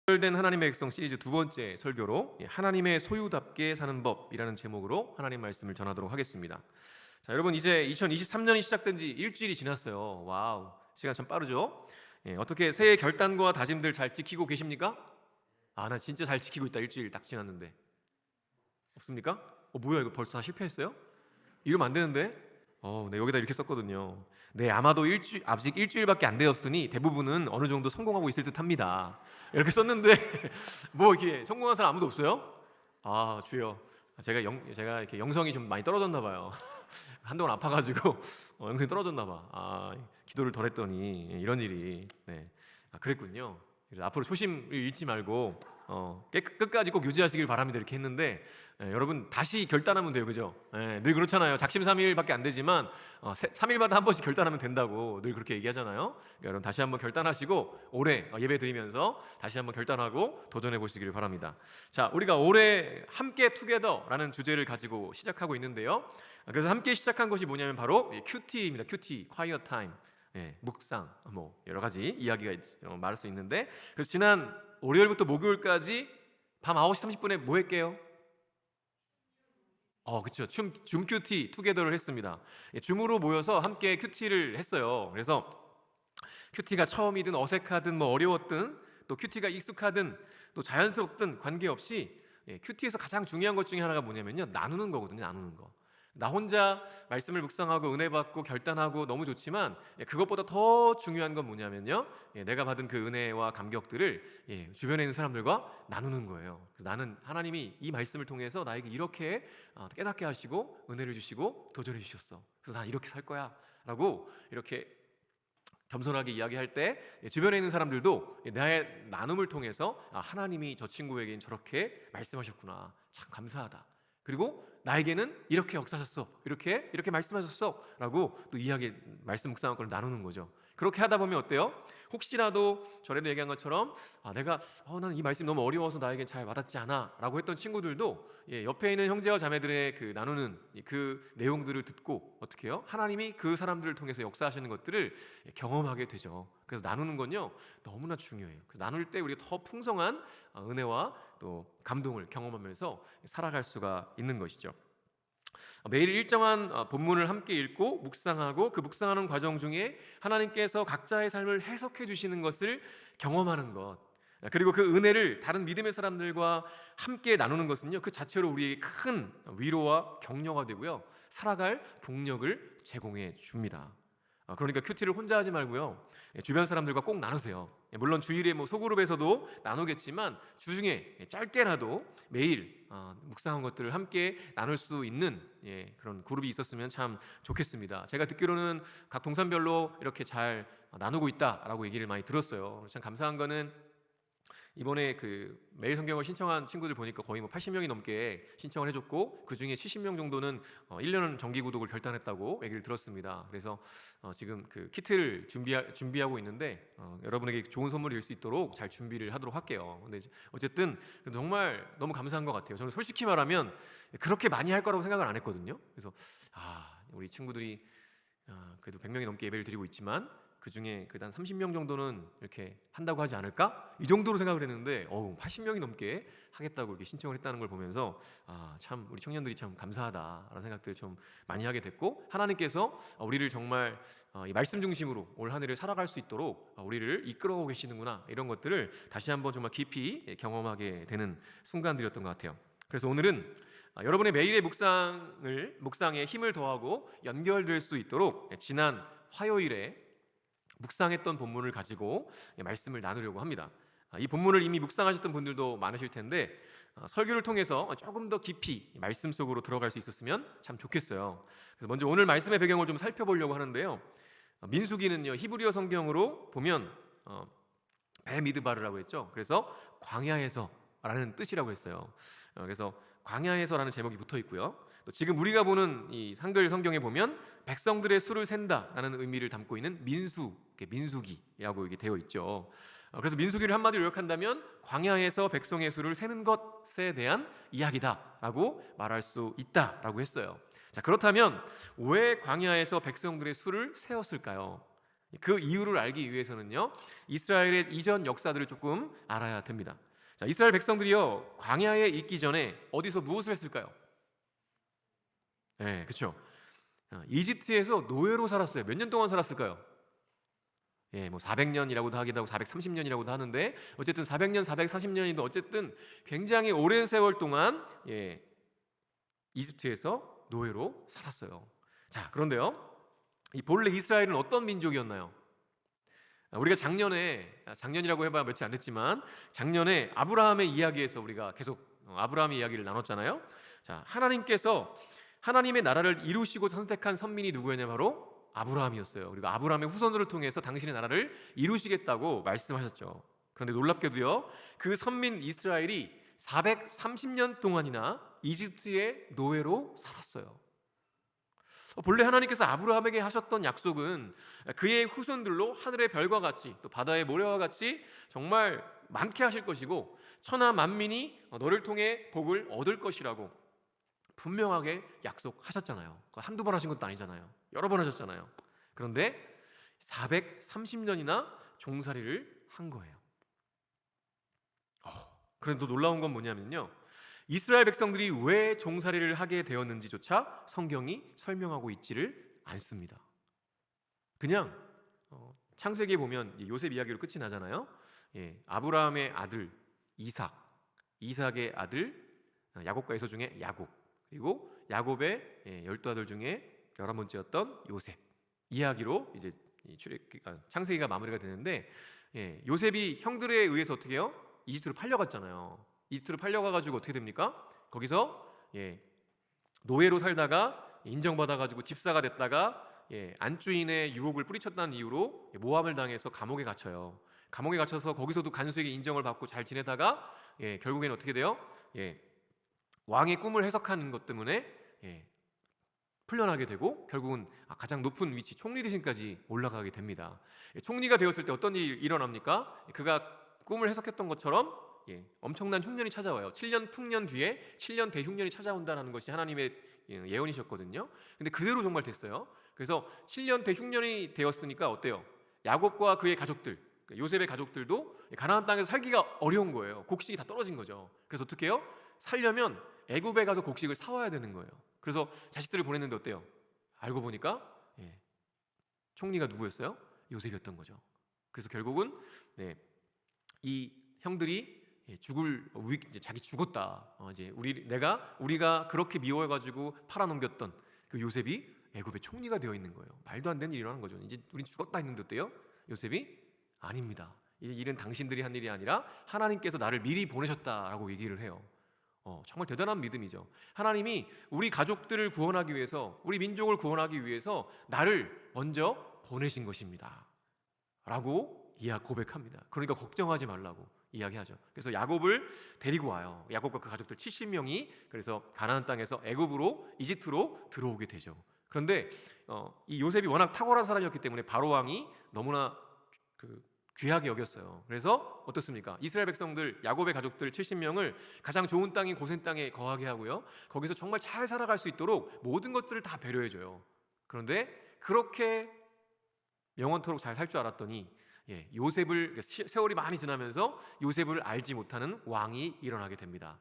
된 하나님의 백성 시리즈 두 번째 설교로 하나님의 소유답게 사는 법이라는 제목으로 하나님 말씀을 전하도록 하겠습니다. 자, 여러분 이제 2023년이 시작된 지 일주일이 지났어요. 와우, 시간 참 빠르죠? 어떻게 새해 결단과 다짐들 잘 지키고 계십니까? 나 진짜 잘 지키고 있다. 일주일 딱 지났는데. 없습니까? 뭐야, 이거 벌써 다 실패했어요? 이러면 안 되는데. 네, 여기다 이렇게 썼거든요. 네, 아마도 아직 일주일밖에 안 되었으니 대부분은 어느 정도 성공하고 있을 듯합니다. 이렇게 썼는데 뭐 이렇게 성공한 사람 아무도 없어요? 주여, 제가 이렇게 영성이 좀 많이 떨어졌나 봐요. 한동안 아파가지고 영성이 떨어졌나 봐. 기도를 덜 했더니 이런 일이. 네, 그랬군요. 그래서 앞으로 초심을 잃지 말고 끝까지 꼭 유지하시길 바랍니다. 이렇게 했는데 여러분 다시 결단하면 돼요, 그죠? 늘 그렇잖아요. 작심삼일밖에 안 되지만 3일마다 한 번씩 결단하면 된다고 늘 그렇게 얘기하잖아요. 그러니까 여러분 다시 한번 결단하시고 올해 예배 드리면서 다시 한번 결단하고 도전해 보시기를 바랍니다. 자, 우리가 올해 함께 투게더라는 주제를 가지고 시작하고 있는데요. 그래서 함께 시작한 것이 뭐냐면 바로 큐티입니다. 큐티, quiet time. 묵상, 여러 가지 이야기가 말할 수 있는데, 그래서 지난 월요일부터 목요일까지 밤 9시 30분에 뭐 했게요? 그렇죠. 줌 큐티 투게더를 했습니다. 줌으로 모여서 함께 큐티를 했어요. 그래서 큐티가 처음이든 어색하든 어려웠든 또 큐티가 익숙하든 또 자연스럽든 관계없이 큐티에서 가장 중요한 것 중에 하나가 뭐냐면요, 나누는 거거든요. 나누는 거. 나 혼자 말씀을 묵상하고 은혜 받고 결단하고 너무 좋지만 그것보다 더 중요한 건 뭐냐면요, 내가 받은 그 은혜와 감격들을 주변에 있는 사람들과 나누는 거예요. 그래서 나는 하나님이 이 말씀을 통해서 나에게 이렇게 깨닫게 하시고 은혜를 주시고 도전해 주셨어. 그래서 난 이렇게 살 거야 라고 이렇게 겸손하게 이야기할 때 주변에 있는 사람들도 나의 나눔을 통해서 하나님이 저 친구에겐 저렇게 말씀하셨구나, 참 감사하다, 그리고 나에게는 이렇게 역사하셨어, 이렇게 말씀하셨어 라고 또 이야기, 말씀 묵상한 걸 나누는 거죠. 그렇게 하다 보면 어때요? 혹시라도 전에도 얘기한 것처럼 내가 나는 이 말씀 너무 어려워서 나에게 잘 와닿지 않아 라고 했던 친구들도 옆에 있는 형제와 자매들의 그 나누는 그 내용들을 듣고 어떻게 해요? 하나님이 그 사람들을 통해서 역사하시는 것들을 경험하게 되죠. 그래서 나누는 건요 너무나 중요해요. 나눌 때 우리가 더 풍성한 은혜와 또 감동을 경험하면서 살아갈 수가 있는 것이죠. 매일 일정한 본문을 함께 읽고 묵상하고 그 묵상하는 과정 중에 하나님께서 각자의 삶을 해석해 주시는 것을 경험하는 것, 그리고 그 은혜를 다른 믿음의 사람들과 함께 나누는 것은요 그 자체로 우리에게 큰 위로와 격려가 되고요, 살아갈 동력을 제공해 줍니다. 그러니까 큐티를 혼자 하지 말고요, 주변 사람들과 꼭 나누세요. 물론 주일에 소그룹에서도 나누겠지만 주중에 짧게라도 매일 묵상한 것들을 함께 나눌 수 있는 그런 그룹이 있었으면 참 좋겠습니다. 제가 듣기로는 각 동산별로 이렇게 잘 나누고 있다라고 얘기를 많이 들었어요. 참 감사한 거는 이번에 그 매일 성경을 신청한 친구들 보니까 거의 80명이 넘게 신청을 해줬고 그 중에 70명 정도는 1년 정기 구독을 결단했다고 얘기를 들었습니다. 그래서 지금 그 키트를 준비하고 있는데 여러분에게 좋은 선물이 될 수 있도록 잘 준비를 하도록 할게요. 근데 어쨌든 정말 너무 감사한 것 같아요. 저는 솔직히 말하면 그렇게 많이 할 거라고 생각을 안 했거든요. 그래서 우리 친구들이 그래도 100명이 넘게 예배를 드리고 있지만 그 중에 한 30명 정도는 이렇게 한다고 하지 않을까? 이 정도로 생각을 했는데 80명이 넘게 하겠다고 이렇게 신청을 했다는 걸 보면서 참 우리 청년들이 참 감사하다라는 생각들을 좀 많이 하게 됐고, 하나님께서 우리를 정말 이 말씀 중심으로 올 한 해를 살아갈 수 있도록 우리를 이끌어오고 계시는구나, 이런 것들을 다시 한번 정말 깊이 경험하게 되는 순간들이었던 것 같아요. 그래서 오늘은 여러분의 매일의 묵상에 힘을 더하고 연결될 수 있도록 지난 화요일에 묵상했던 본문을 가지고 말씀을 나누려고 합니다. 이 본문을 이미 묵상하셨던 분들도 많으실 텐데 설교를 통해서 조금 더 깊이 말씀 속으로 들어갈 수 있었으면 참 좋겠어요. 그래서 먼저 오늘 말씀의 배경을 좀 살펴보려고 하는데요, 민수기는요 히브리어 성경으로 보면 베미드바르라고 했죠. 그래서 광야에서라는 뜻이라고 했어요. 그래서 광야에서라는 제목이 붙어 있고요, 또 지금 우리가 보는 이 한글 성경에 보면 백성들의 수를 센다라는 의미를 담고 있는 민수기라고 이게 되어 있죠. 그래서 민수기를 한마디로 요약한다면 광야에서 백성의 수를 세는 것에 대한 이야기다라고 말할 수 있다라고 했어요. 자, 그렇다면 왜 광야에서 백성들의 수를 세었을까요? 그 이유를 알기 위해서는요, 이스라엘의 이전 역사들을 조금 알아야 됩니다. 자, 이스라엘 백성들이요, 광야에 있기 전에 어디서 무엇을 했을까요? 네, 그렇죠. 이집트에서 노예로 살았어요. 몇 년 동안 살았을까요? 예, 뭐 400년이라고도 하기도 하고 430년이라고도 하는데, 어쨌든 400년, 440년이든 어쨌든 굉장히 오랜 세월 동안 이집트에서 노예로 살았어요. 자, 그런데요, 이 본래 이스라엘은 어떤 민족이었나요? 우리가 작년이라고 해봐야 며칠 안 됐지만 작년에 아브라함의 이야기에서 우리가 계속 아브라함의 이야기를 나눴잖아요. 자, 하나님께서 하나님의 나라를 이루시고 선택한 선민이 누구였냐, 바로 아브라함이었어요. 그리고 아브라함의 후손들을 통해서 당신의 나라를 이루시겠다고 말씀하셨죠. 그런데 놀랍게도요, 그 선민 이스라엘이 430년 동안이나 이집트의 노예로 살았어요. 본래 하나님께서 아브라함에게 하셨던 약속은 그의 후손들로 하늘의 별과 같이 또 바다의 모래와 같이 정말 많게 하실 것이고 천하 만민이 너를 통해 복을 얻을 것이라고 분명하게 약속하셨잖아요. 한두 번 하신 것도 아니잖아요. 여러 번 하셨잖아요. 그런데 430년이나 종살이를 한 거예요. 그런데 또 놀라운 건 뭐냐면요, 이스라엘 백성들이 왜 종살이를 하게 되었는지조차 성경이 설명하고 있지를 않습니다. 그냥 창세기에 보면 요셉 이야기로 끝이 나잖아요. 아브라함의 아들 이삭, 이삭의 아들 야곱과 에서 중에 야곱, 그리고 야곱의 12아들 중에 11번째였던 요셉 이야기로 이제 창세기가 마무리가 되는데, 요셉이 형들에 의해서 어떻게 해요? 이집트로 팔려갔잖아요. 이집트로 팔려가가지고 어떻게 됩니까? 거기서 노예로 살다가 인정받아가지고 집사가 됐다가 안주인의 유혹을 뿌리쳤다는 이유로 모함을 당해서 감옥에 갇혀요. 감옥에 갇혀서 거기서도 간수에게 인정을 받고 잘 지내다가 결국에는 어떻게 돼요? 왕의 꿈을 해석하는 것 때문에 풀려나게 되고 결국은 가장 높은 위치 총리 대신까지 올라가게 됩니다. 총리가 되었을 때 어떤 일이 일어납니까? 그가 꿈을 해석했던 것처럼 엄청난 흉년이 찾아와요. 7년 풍년 뒤에 7년 대흉년이 찾아온다는 것이 하나님의 예언이셨거든요. 근데 그대로 정말 됐어요. 그래서 7년 대흉년이 되었으니까 어때요? 야곱과 그의 가족들, 요셉의 가족들도 가나안 땅에서 살기가 어려운 거예요. 곡식이 다 떨어진 거죠. 그래서 어떻게 해요? 살려면 애굽에 가서 곡식을 사와야 되는 거예요. 그래서 자식들을 보냈는데 어때요? 알고 보니까 총리가 누구였어요? 요셉이었던 거죠. 그래서 결국은 이 형들이 이제 자기 죽었다. 이제 우리가 그렇게 미워해가지고 팔아넘겼던 그 요셉이 애굽의 총리가 되어 있는 거예요. 말도 안 되는 일이 일어난 거죠. 이제 우린 죽었다 했는데 어때요? 요셉이 아닙니다. 이 일은 당신들이 한 일이 아니라 하나님께서 나를 미리 보내셨다라고 얘기를 해요. 정말 대단한 믿음이죠. 하나님이 우리 가족들을 구원하기 위해서, 우리 민족을 구원하기 위해서 나를 먼저 보내신 것입니다 라고 고백합니다. 그러니까 걱정하지 말라고 이야기하죠. 그래서 야곱을 데리고 와요. 야곱과 그 가족들 70명이 그래서 가나안 땅에서 애굽으로, 이집트로 들어오게 되죠. 그런데 이 요셉이 워낙 탁월한 사람이었기 때문에 바로 왕이 너무나 귀하게 여겼어요. 그래서 어떻습니까? 이스라엘 백성들, 야곱의 가족들 70명을 가장 좋은 땅인 고센 땅에 거하게 하고요, 거기서 정말 잘 살아갈 수 있도록 모든 것들을 다 배려해줘요. 그런데 그렇게 영원토록 잘 살 줄 알았더니 요셉을, 세월이 많이 지나면서 요셉을 알지 못하는 왕이 일어나게 됩니다.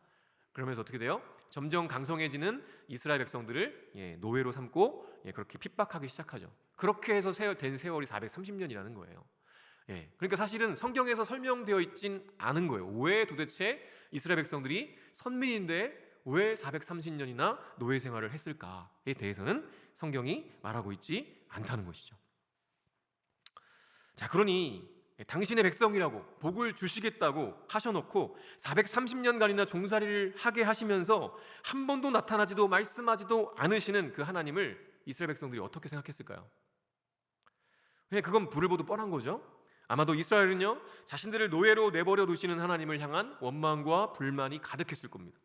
그러면서 어떻게 돼요? 점점 강성해지는 이스라엘 백성들을 노예로 삼고 그렇게 핍박하기 시작하죠. 그렇게 해서 된 세월이 430년이라는 거예요. 그러니까 사실은 성경에서 설명되어 있진 않은 거예요. 왜 도대체 이스라엘 백성들이 선민인데 왜 430년이나 노예 생활을 했을까에 대해서는 성경이 말하고 있지 않다는 것이죠. 자, 그러니 당신의 백성이라고 복을 주시겠다고 하셔놓고 430년간이나 종살이를 하게 하시면서 한 번도 나타나지도 말씀하지도 않으시는 그 하나님을 이스라엘 백성들이 어떻게 생각했을까요? 그냥 그건 불을 보듯 뻔한 거죠. 아마도 이스라엘은요, 자신들을 노예로 내버려 두시는 하나님을 향한 원망과 불만이 가득했을 겁니다.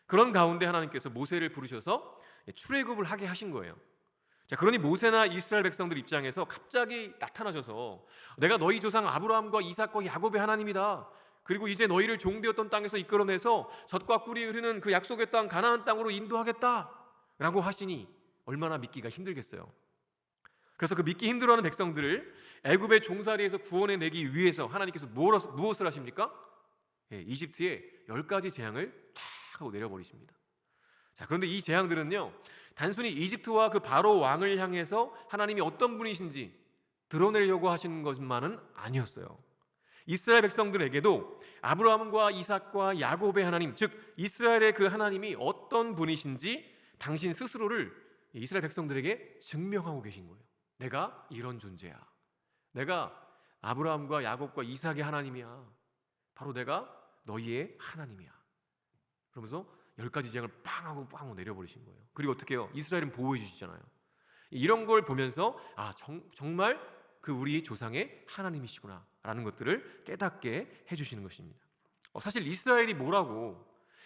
그런 가운데 하나님께서 모세를 부르셔서 출애굽을 하게 하신 거예요. 자, 그러니 모세나 이스라엘 백성들 입장에서 갑자기 나타나셔서 내가 너희 조상 아브라함과 이삭과 야곱의 하나님이다. 그리고 이제 너희를 종되었던 땅에서 이끌어내서 젖과 꿀이 흐르는 그 약속의 땅 가나안 땅으로 인도하겠다 라고 하시니 얼마나 믿기가 힘들겠어요. 그래서 그 믿기 힘들어하는 백성들을 애굽의 종살이에서 구원해내기 위해서 하나님께서 무엇을 하십니까? 이집트에 10가지 재앙을 탁 하고 내려버리십니다. 자, 그런데 이 재앙들은요, 단순히 이집트와 그 바로 왕을 향해서 하나님이 어떤 분이신지 드러내려고 하시는 것만은 아니었어요. 이스라엘 백성들에게도 아브라함과 이삭과 야곱의 하나님, 즉 이스라엘의 그 하나님이 어떤 분이신지 당신 스스로를 이스라엘 백성들에게 증명하고 계신 거예요. 내가 이런 존재야. 내가 아브라함과 야곱과 이삭의 하나님이야. 바로 내가 너희의 하나님이야. 그러면서 10가지 재앙을 빵 하고 내려버리신 거예요. 그리고 어떻게 해요? 이스라엘은 보호해 주시잖아요. 이런 걸 보면서 정말 그 우리 조상의 하나님이시구나 라는 것들을 깨닫게 해주시는 것입니다. 사실 이스라엘이 뭐라고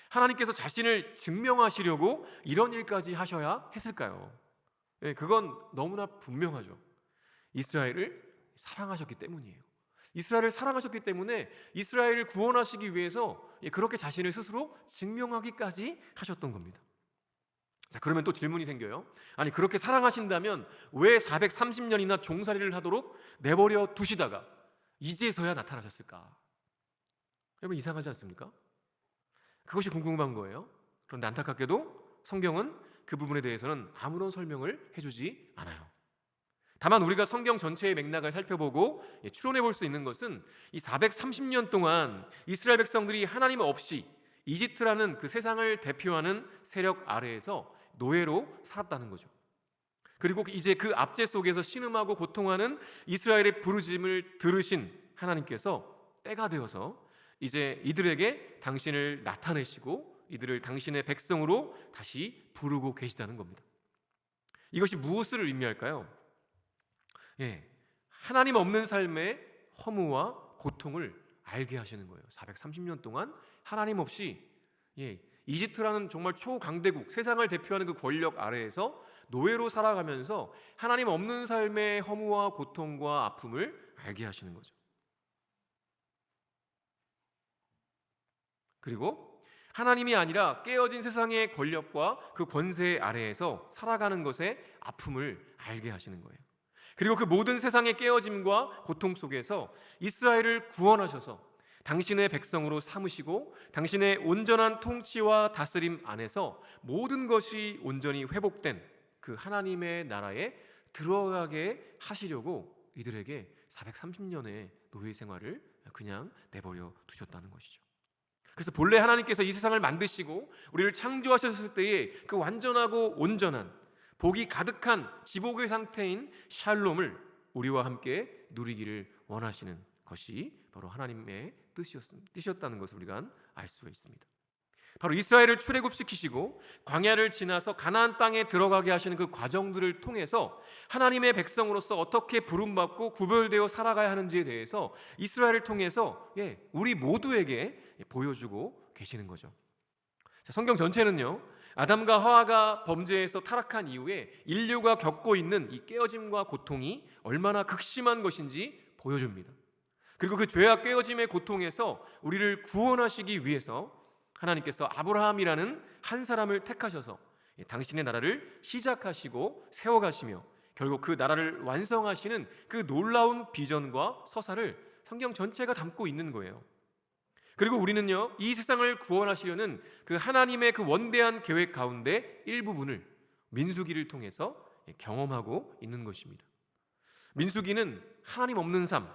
하나님께서 자신을 증명하시려고 이런 일까지 하셔야 했을까요? 그건 너무나 분명하죠. 이스라엘을 사랑하셨기 때문이에요. 이스라엘을 사랑하셨기 때문에 이스라엘을 구원하시기 위해서 그렇게 자신을 스스로 증명하기까지 하셨던 겁니다. 자, 그러면 또 질문이 생겨요. 아니, 그렇게 사랑하신다면 왜 430년이나 종살이를 하도록 내버려 두시다가 이제서야 나타나셨을까? 여러분, 이상하지 않습니까? 그것이 궁금한 거예요. 그런데 안타깝게도 성경은 그 부분에 대해서는 아무런 설명을 해주지 않아요. 다만 우리가 성경 전체의 맥락을 살펴보고 추론해 볼 수 있는 것은 이 430년 동안 이스라엘 백성들이 하나님 없이 이집트라는 그 세상을 대표하는 세력 아래에서 노예로 살았다는 거죠. 그리고 이제 그 압제 속에서 신음하고 고통하는 이스라엘의 부르짖음을 들으신 하나님께서 때가 되어서 이제 이들에게 당신을 나타내시고 이들을 당신의 백성으로 다시 부르고 계시다는 겁니다. 이것이 무엇을 의미할까요? 하나님 없는 삶의 허무와 고통을 알게 하시는 거예요. 430년 동안 하나님 없이 이집트라는 정말 초강대국, 세상을 대표하는 그 권력 아래에서 노예로 살아가면서 하나님 없는 삶의 허무와 고통과 아픔을 알게 하시는 거죠. 그리고 하나님이 아니라 깨어진 세상의 권력과 그 권세 아래에서 살아가는 것의 아픔을 알게 하시는 거예요. 그리고 그 모든 세상의 깨어짐과 고통 속에서 이스라엘을 구원하셔서 당신의 백성으로 삼으시고 당신의 온전한 통치와 다스림 안에서 모든 것이 온전히 회복된 그 하나님의 나라에 들어가게 하시려고 이들에게 430년의 노예 생활을 그냥 내버려 두셨다는 것이죠. 그래서 본래 하나님께서 이 세상을 만드시고 우리를 창조하셨을 때의 그 완전하고 온전한 복이 가득한 지복의 상태인 샬롬을 우리와 함께 누리기를 원하시는 것이 바로 하나님의 뜻이었다는 것을 우리가 알 수가 있습니다. 바로 이스라엘을 출애굽시키시고 광야를 지나서 가나안 땅에 들어가게 하시는 그 과정들을 통해서 하나님의 백성으로서 어떻게 부름받고 구별되어 살아가야 하는지에 대해서 이스라엘을 통해서 우리 모두에게 보여주고 계시는 거죠. 성경 전체는요, 아담과 하와가 범죄에서 타락한 이후에 인류가 겪고 있는 이 깨어짐과 고통이 얼마나 극심한 것인지 보여줍니다. 그리고 그 죄악 깨어짐의 고통에서 우리를 구원하시기 위해서 하나님께서 아브라함이라는 한 사람을 택하셔서 당신의 나라를 시작하시고 세워가시며 결국 그 나라를 완성하시는 그 놀라운 비전과 서사를 성경 전체가 담고 있는 거예요. 그리고 우리는요, 이 세상을 구원하시려는 그 하나님의 그 원대한 계획 가운데 일부분을 민수기를 통해서 경험하고 있는 것입니다. 민수기는 하나님 없는 삶,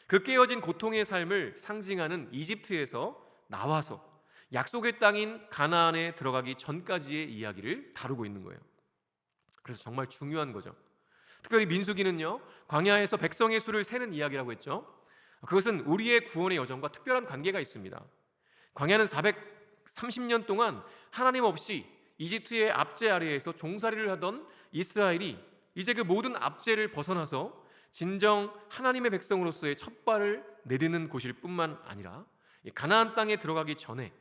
그 깨어진 고통의 삶을 상징하는 이집트에서 나와서 약속의 땅인 가나안에 들어가기 전까지의 이야기를 다루고 있는 거예요. 그래서 정말 중요한 거죠. 특별히 민수기는요, 광야에서 백성의 수를 세는 이야기라고 했죠. 그것은 우리의 구원의 여정과 특별한 관계가 있습니다. 광야는 430년 동안 하나님 없이 이집트의 압제 아래에서 종살이를 하던 이스라엘이 이제 그 모든 압제를 벗어나서 진정 하나님의 백성으로서의 첫 발을 내딛는 곳일 뿐만 아니라 가나안 땅에 들어가기 전에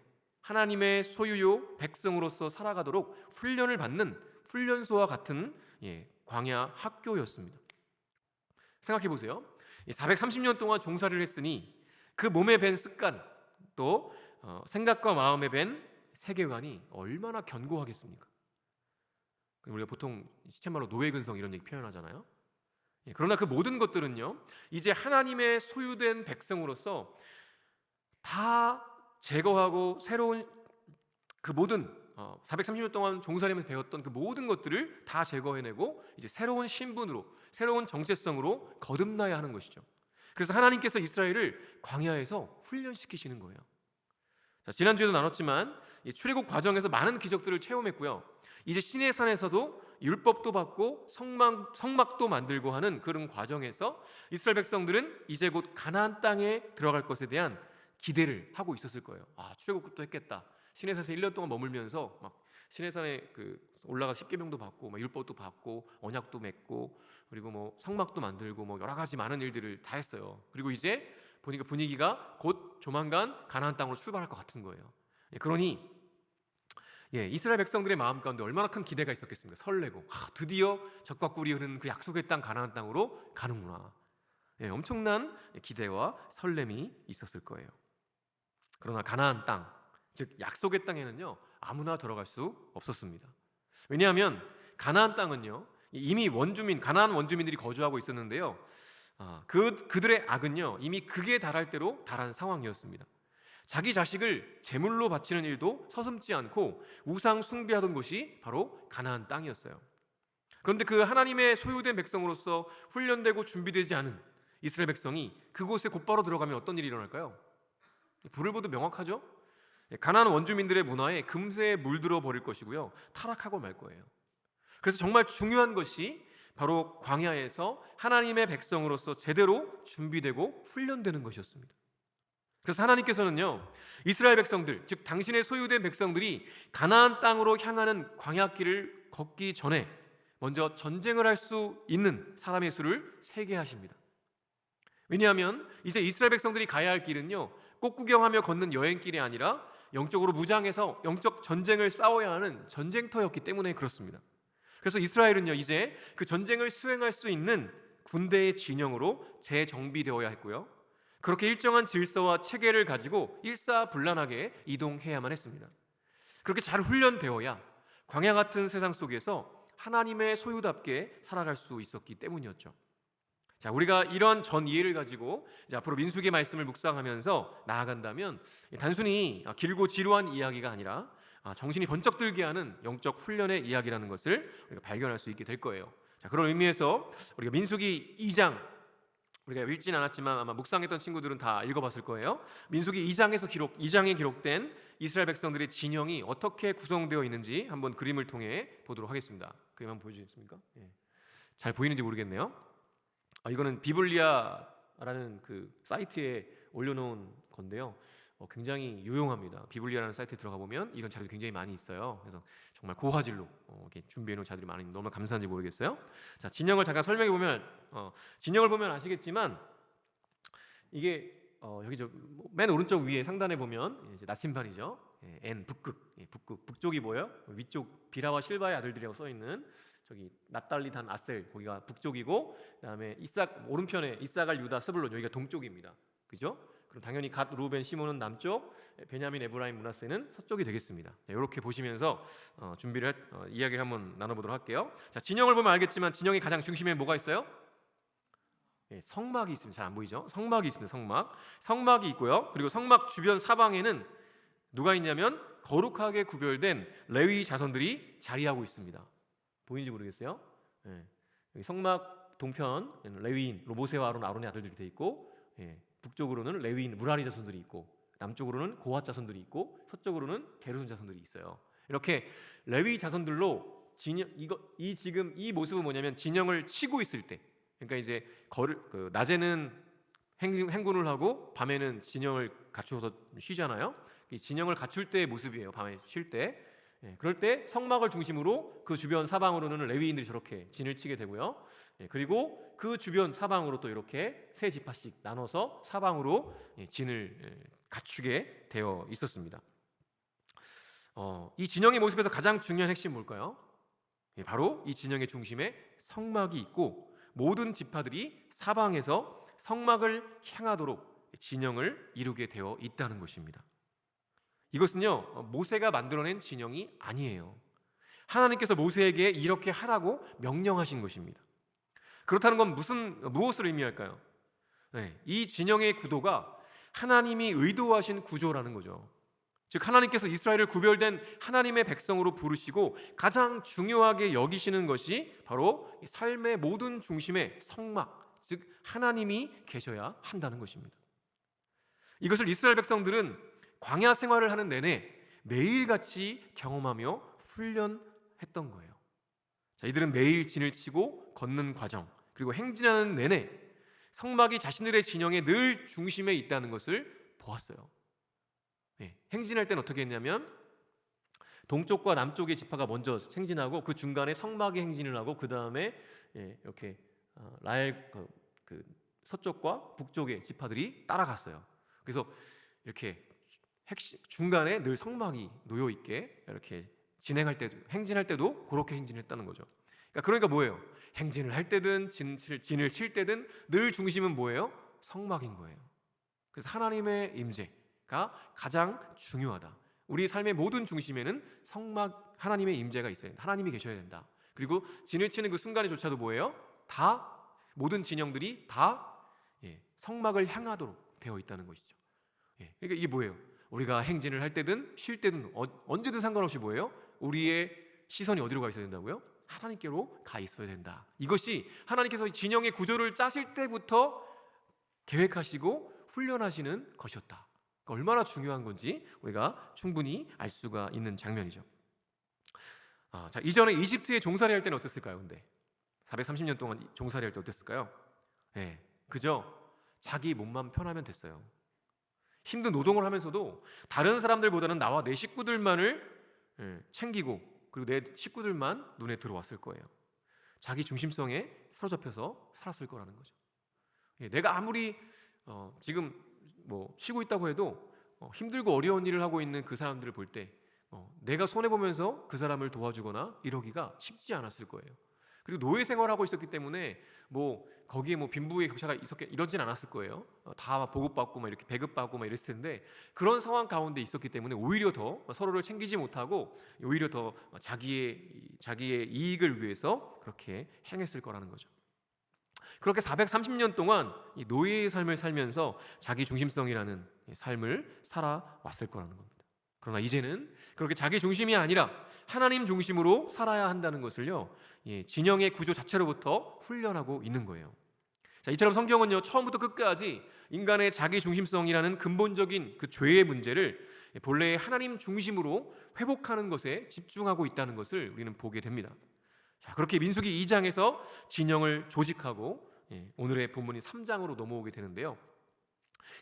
하나님의 소유요 백성으로서 살아가도록 훈련을 받는 훈련소와 같은 광야 학교였습니다. 생각해 보세요. 430년 동안 종살이를 했으니 그 몸에 밴 습관 또 생각과 마음에 밴 세계관이 얼마나 견고하겠습니까? 우리가 보통 시쳇말로 노예근성 이런 얘기 표현하잖아요. 그러나 그 모든 것들은요, 이제 하나님의 소유된 백성으로서 다 제거하고 새로운 그 모든 430년 동안 종살이면서 배웠던 그 모든 것들을 다 제거해내고 이제 새로운 신분으로, 새로운 정체성으로 거듭나야 하는 것이죠. 그래서 하나님께서 이스라엘을 광야에서 훈련시키시는 거예요. 자, 지난주에도 나눴지만 이 출애굽 과정에서 많은 기적들을 체험했고요. 이제 시내산에서도 율법도 받고 성막도 만들고 하는 그런 과정에서 이스라엘 백성들은 이제 곧 가나안 땅에 들어갈 것에 대한 기대를 하고 있었을 거예요. 출애굽도 했겠다. 시내산에서 1년 동안 머물면서 막 시내산에 올라가 십계명도 받고 막 율법도 받고 언약도 맺고 그리고 뭐 성막도 만들고 뭐 여러 가지 많은 일들을 다 했어요. 그리고 이제 보니까 분위기가 곧 조만간 가나안 땅으로 출발할 것 같은 거예요. 그러니 이스라엘 백성들의 마음 가운데 얼마나 큰 기대가 있었겠습니까? 설레고 드디어 젖과 꿀이 흐르는 그 약속의 땅 가나안 땅으로 가는구나. 엄청난 기대와 설렘이 있었을 거예요. 그러나 가나안 땅, 즉 약속의 땅에는요 아무나 들어갈 수 없었습니다. 왜냐하면 가나안 땅은요 이미 가나안 원주민들이 거주하고 있었는데요, 그들의 악은요 이미 극에 달할 대로 달한 상황이었습니다. 자기 자식을 제물로 바치는 일도 서슴지 않고 우상 숭배하던 곳이 바로 가나안 땅이었어요. 그런데 그 하나님의 소유된 백성으로서 훈련되고 준비되지 않은 이스라엘 백성이 그곳에 곧바로 들어가면 어떤 일이 일어날까요? 불을 보도 명확하죠? 가나안 원주민들의 문화에 금세 물들어 버릴 것이고요, 타락하고 말 거예요. 그래서 정말 중요한 것이 바로 광야에서 하나님의 백성으로서 제대로 준비되고 훈련되는 것이었습니다. 그래서 하나님께서는요 이스라엘 백성들, 즉 당신의 소유된 백성들이 가나안 땅으로 향하는 광야길을 걷기 전에 먼저 전쟁을 할 수 있는 사람의 수를 세게 하십니다. 왜냐하면 이제 이스라엘 백성들이 가야 할 길은요 꽃 구경하며 걷는 여행길이 아니라 영적으로 무장해서 영적 전쟁을 싸워야 하는 전쟁터였기 때문에 그렇습니다. 그래서 이스라엘은요 이제 그 전쟁을 수행할 수 있는 군대의 진영으로 재정비되어야 했고요, 그렇게 일정한 질서와 체계를 가지고 일사불란하게 이동해야만 했습니다. 그렇게 잘 훈련되어야 광야 같은 세상 속에서 하나님의 소유답게 살아갈 수 있었기 때문이었죠. 자, 우리가 이런 전 이해를 가지고 이제 앞으로 민수기의 말씀을 묵상하면서 나아간다면 단순히 길고 지루한 이야기가 아니라 정신이 번쩍 들게 하는 영적 훈련의 이야기라는 것을 우리가 발견할 수 있게 될 거예요. 자, 그런 의미에서 우리가 민수기 2장, 우리가 읽지는 않았지만 아마 묵상했던 친구들은 다 읽어봤을 거예요. 민수기 2장에 기록된 이스라엘 백성들의 진영이 어떻게 구성되어 있는지 한번 그림을 통해 보도록 하겠습니다. 그림 한번 보여주시겠습니까? 잘 보이는지 모르겠네요. 이거는 비블리아라는 그 사이트에 올려놓은 건데요, 굉장히 유용합니다. 비블리아라는 사이트에 들어가 보면 이런 자료도 굉장히 많이 있어요. 그래서 정말 고화질로 이렇게 준비해놓은 자들이 많으니 너무 감사한지 모르겠어요. 자, 진영을 잠깐 설명해 보면 진영을 보면 아시겠지만 이게 여기 맨 오른쪽 위에 상단에 보면 이제 나침반이죠. N 북극, 북쪽이 뭐예요? 위쪽 비라와 실바의 아들들이라고 써 있는 저기 납달리 단 아셀, 거기가 북쪽이고, 그다음에 오른편에 이사갈 유다 스불론, 여기가 동쪽입니다. 그죠? 그럼 당연히 갓 루벤 시몬은 남쪽, 베냐민 에브라임 므낫세는 서쪽이 되겠습니다. 이렇게 보시면서 이야기를 한번 나눠보도록 할게요. 자, 진영을 보면 알겠지만 진영의 가장 중심에 뭐가 있어요? 성막이 있습니다. 잘 안 보이죠? 성막이 있습니다. 성막이 있고요. 그리고 성막 주변 사방에는 누가 있냐면 거룩하게 구별된 레위 자손들이 자리하고 있습니다. 보이는지 모르겠어요? 여기 성막 동편 레위인 모세와 아론의 아들들이 돼 있고, 북쪽으로는 레위인 무라리 자손들이 있고, 남쪽으로는 고핫 자손들이 있고, 서쪽으로는 게르손 자손들이 있어요. 이렇게 레위 자손들로 지금 이 모습은 뭐냐면 진영을 치고 있을 때, 그러니까 이제 낮에는 행군을 하고 밤에는 진영을 갖추어서 쉬잖아요. 이 진영을 갖출 때의 모습이에요. 밤에 쉴 때. 그럴 때 성막을 중심으로 그 주변 사방으로는 레위인들이 저렇게 진을 치게 되고요. 그리고 그 주변 사방으로 또 이렇게 세 지파씩 나눠서 사방으로 진을 갖추게 되어 있었습니다. 이 진영의 모습에서 가장 중요한 핵심 뭘까요? 바로 이 진영의 중심에 성막이 있고 모든 지파들이 사방에서 성막을 향하도록 진영을 이루게 되어 있다는 것입니다. 이것은요 모세가 만들어낸 진영이 아니에요. 하나님께서 모세에게 이렇게 하라고 명령하신 것입니다. 그렇다는 건 무엇을 의미할까요? 네, 이 진영의 구도가 하나님이 의도하신 구조라는 거죠. 즉 하나님께서 이스라엘을 구별된 하나님의 백성으로 부르시고 가장 중요하게 여기시는 것이 바로 삶의 모든 중심에 성막, 즉 하나님이 계셔야 한다는 것입니다. 이것을 이스라엘 백성들은 광야 생활을 하는 내내 매일같이 경험하며 훈련했던 거예요. 자, 이들은 매일 진을 치고 걷는 과정, 그리고 행진하는 내내 성막이 자신들의 진영의 늘 중심에 있다는 것을 보았어요. 행진할 때는 어떻게 했냐면 동쪽과 남쪽의 지파가 먼저 행진하고 그 중간에 성막이 행진을 하고 그 다음에 이렇게 라헬 그 서쪽과 북쪽의 지파들이 따라갔어요. 그래서 이렇게 중간에 늘 성막이 놓여 있게 이렇게 진행할 때도 행진할 때도 그렇게 행진했다는 거죠. 그러니까 뭐예요? 행진을 할 때든 진을 칠 때든 늘 중심은 뭐예요? 성막인 거예요. 그래서 하나님의 임재가 가장 중요하다. 우리 삶의 모든 중심에는 성막, 하나님의 임재가 있어야 된다. 하나님이 계셔야 된다. 그리고 진을 치는 그 순간에조차도 뭐예요? 다 모든 진영들이 다 성막을 향하도록 되어 있다는 것이죠. 그러니까 이게 뭐예요? 우리가 행진을 할 때든 쉴 때든 언제든 상관없이 뭐예요? 우리의 시선이 어디로 가 있어야 된다고요? 하나님께로 가 있어야 된다. 이것이 하나님께서 진영의 구조를 짜실 때부터 계획하시고 훈련하시는 것이었다. 그러니까 얼마나 중요한 건지 우리가 충분히 알 수가 있는 장면이죠. 자, 이전에 이집트에 종살이 할 때는 어땠을까요? 근데 430년 동안 종살이 할 때 어땠을까요? 그저 자기 몸만 편하면 됐어요. 힘든 노동을 하면서도 다른 사람들보다는 나와 내 식구들만을 챙기고 그리고 내 식구들만 눈에 들어왔을 거예요. 자기 중심성에 사로잡혀서 살았을 거라는 거죠. 내가 아무리 지금 뭐 쉬고 있다고 해도 힘들고 어려운 일을 하고 있는 그 사람들을 볼 때 내가 손해보면서 그 사람을 도와주거나 이러기가 쉽지 않았을 거예요. 그리고 노예 생활하고 있었기 때문에 뭐 거기에 뭐 빈부의 격차가 이러진 않았을 거예요. 다 보급받고 막 이렇게 배급받고 막 이랬을 텐데 그런 상황 가운데 있었기 때문에 오히려 더 서로를 챙기지 못하고 오히려 더 자기의 이익을 위해서 그렇게 행했을 거라는 거죠. 그렇게 430년 동안 이 노예의 삶을 살면서 자기 중심성이라는 삶을 살아왔을 거라는 겁니다. 그러나 이제는 그렇게 자기 중심이 아니라 하나님 중심으로 살아야 한다는 것을요, 진영의 구조 자체로부터 훈련하고 있는 거예요. 자, 이처럼 성경은요, 처음부터 끝까지 인간의 자기 중심성이라는 근본적인 그 죄의 문제를 본래의 하나님 중심으로 회복하는 것에 집중하고 있다는 것을 우리는 보게 됩니다. 자, 그렇게 민수기 2장에서 진영을 조직하고 오늘의 본문인 3장으로 넘어오게 되는데요.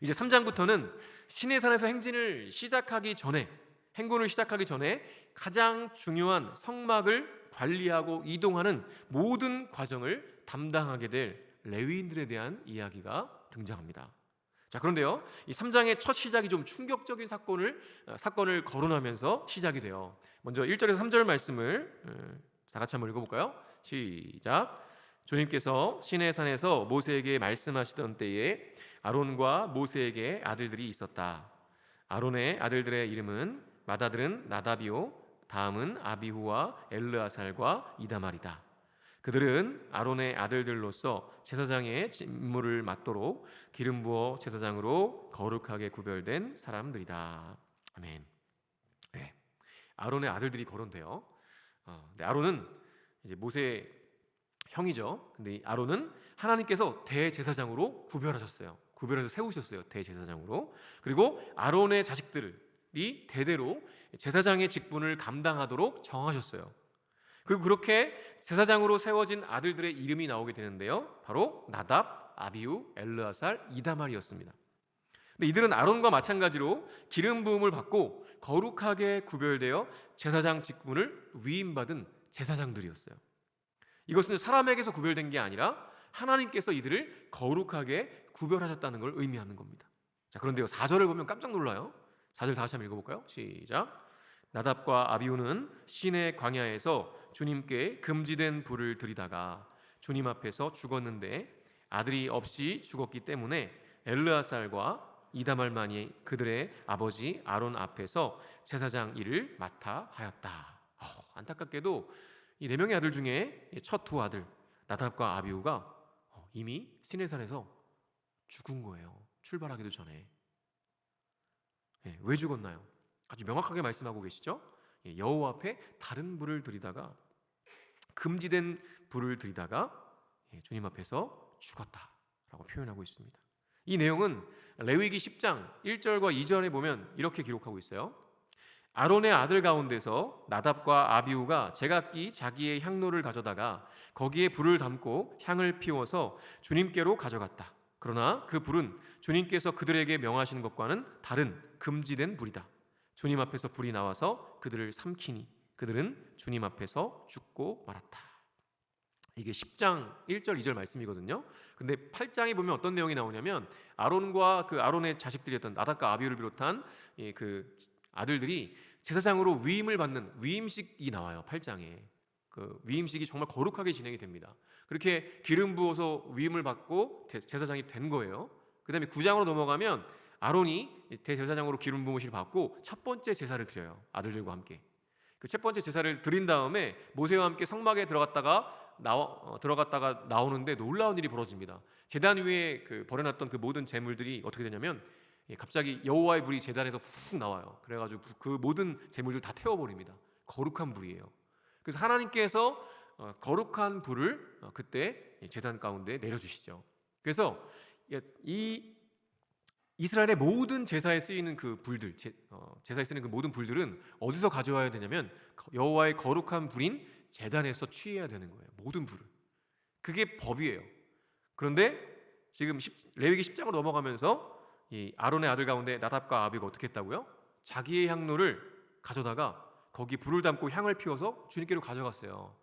이제 3장부터는 시내산에서 행군을 시작하기 전에 가장 중요한 성막을 관리하고 이동하는 모든 과정을 담당하게 될 레위인들에 대한 이야기가 등장합니다. 자, 그런데요, 이 3장의 첫 시작이 좀 충격적인 사건을 거론하면서 시작이 돼요. 먼저 1절에서 3절 말씀을 다 같이 한번 읽어볼까요? 시작. 주님께서 시내산에서 모세에게 말씀하시던 때에 아론과 모세에게 아들들이 있었다. 아론의 아들들의 이름은 맏아들은 나답이요, 다음은 아비후와 엘르아살과 이다말이다. 그들은 아론의 아들들로서 제사장의 직무를 맡도록 기름 부어 제사장으로 거룩하게 구별된 사람들이다. 아멘. 네, 아론의 아들들이 거론돼요. 아론은 이제 모세의 형이죠. 근데 이 아론은 하나님께서 대제사장으로 구별해서 세우셨어요. 대제사장으로. 그리고 아론의 자식들이 대대로 제사장의 직분을 감당하도록 정하셨어요. 그리고 그렇게 제사장으로 세워진 아들들의 이름이 나오게 되는데요, 바로 나답, 아비후, 엘르아살, 이다말이었습니다. 근데 이들은 아론과 마찬가지로 기름 부음을 받고 거룩하게 구별되어 제사장 직분을 위임받은 제사장들이었어요. 이것은 사람에게서 구별된 게 아니라 하나님께서 이들을 거룩하게 구별하셨다는 걸 의미하는 겁니다. 자, 그런데요, 4절을 보면 깜짝 놀라요. 4절 다시 한번 읽어볼까요? 시작. 나답과 아비후는 시내 광야에서 주님께 금지된 불을 들이다가 주님 앞에서 죽었는데 아들이 없이 죽었기 때문에 엘르아살과 이다말만이 그들의 아버지 아론 앞에서 제사장 일을 맡아 하였다. 안타깝게도 이 4명의 아들 중에 첫 두 아들 나답과 아비후가 이미 시내산에서 죽은 거예요. 출발하기도 전에. 왜 죽었나요? 아주 명확하게 말씀하고 계시죠? 여호와 앞에 다른 불을 들이다가, 금지된 불을 들이다가 주님 앞에서 죽었다라고 표현하고 있습니다. 이 내용은 레위기 10장 1절과 2절에 보면 이렇게 기록하고 있어요. 아론의 아들 가운데서 나답과 아비후가 제각기 자기의 향로를 가져다가 거기에 불을 담고 향을 피워서 주님께로 가져갔다. 그러나 그 불은 주님께서 그들에게 명하시는 것과는 다른 금지된 불이다. 주님 앞에서 불이 나와서 그들을 삼키니 그들은 주님 앞에서 죽고 말았다. 이게 10장 1절 2절 말씀이거든요. 근데 8장에 보면 어떤 내용이 나오냐면 아론과 그 아론의 자식들이었던 나답과 아비후를 비롯한 그 아들들이 제사장으로 위임을 받는 위임식이 나와요. 8장에 그 위임식이 정말 거룩하게 진행이 됩니다. 그렇게 기름 부어서 위임을 받고 제사장이 된 거예요. 그 다음에 9장으로 넘어가면 아론이 대제사장으로 기름 부으심을 받고 첫 번째 제사를 드려요. 아들들과 함께. 그 첫 번째 제사를 드린 다음에 모세와 함께 성막에 들어갔다가 나오는데 놀라운 일이 벌어집니다. 제단 위에 버려놨던 그 모든 제물들이 어떻게 되냐면 갑자기 여호와의 불이 제단에서 훅 나와요. 그래가지고 그 모든 제물들 다 태워버립니다. 거룩한 불이에요. 그래서 하나님께서 거룩한 불을 그때 제단 가운데 내려주시죠. 그래서 이 이스라엘의 모든 제사에 쓰이는 그 불들, 제사에 쓰이는 그 모든 불들은 어디서 가져와야 되냐면 여호와의 거룩한 불인 제단에서 취해야 되는 거예요. 모든 불을. 그게 법이에요. 그런데 지금 레위기 10장으로 넘어가면서 이 아론의 아들 가운데 나답과 아비가 어떻게 했다고요? 자기의 향로를 가져다가 거기 불을 담고 향을 피워서 주님께로 가져갔어요.